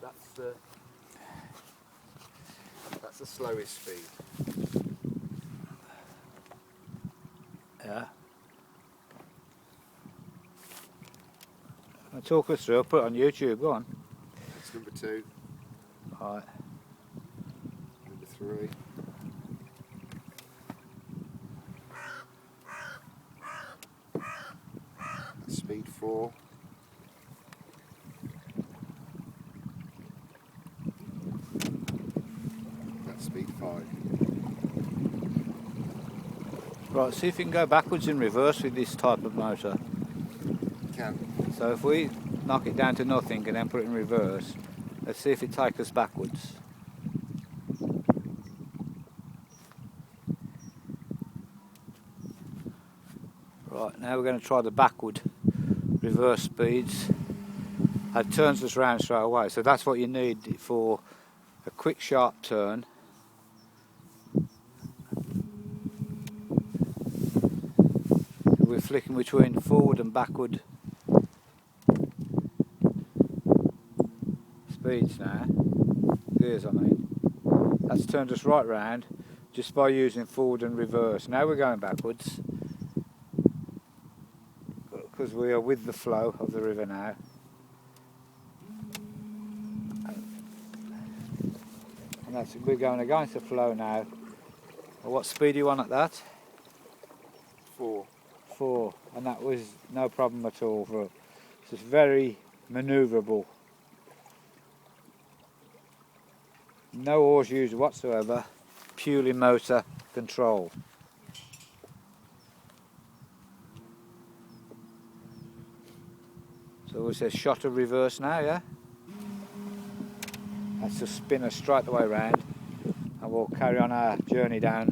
That's the slowest speed. Yeah. Talk us through, I'll put it on YouTube, go on. That's number 2. Right. Number 3. That's speed 4. That's speed 5. Right, see if you can go backwards and reverse with this type of motor. You can. So if we knock it down to nothing and then put it in reverse, let's see if it takes us backwards. Right, now we're going to try the backward reverse speeds. It turns us round straight away, so that's what you need for a quick sharp turn. We're flicking between forward and backward speeds now, gears I mean. That's turned us right round just by using forward and reverse. Now we're going backwards because we are with the flow of the river now. And that's, we're going against the flow now. What speed are you on at that? 4. 4, and that was no problem at all for us. It's very manoeuvrable. No oars used whatsoever, purely motor control. So it's a shot of reverse now, yeah? That's to spin us straight the way round, and we'll carry on our journey down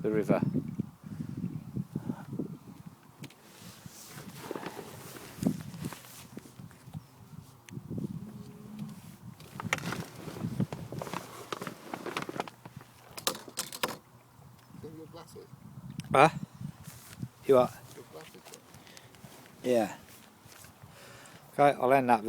the river. Huh? You what? Yeah. Okay, I'll end that video.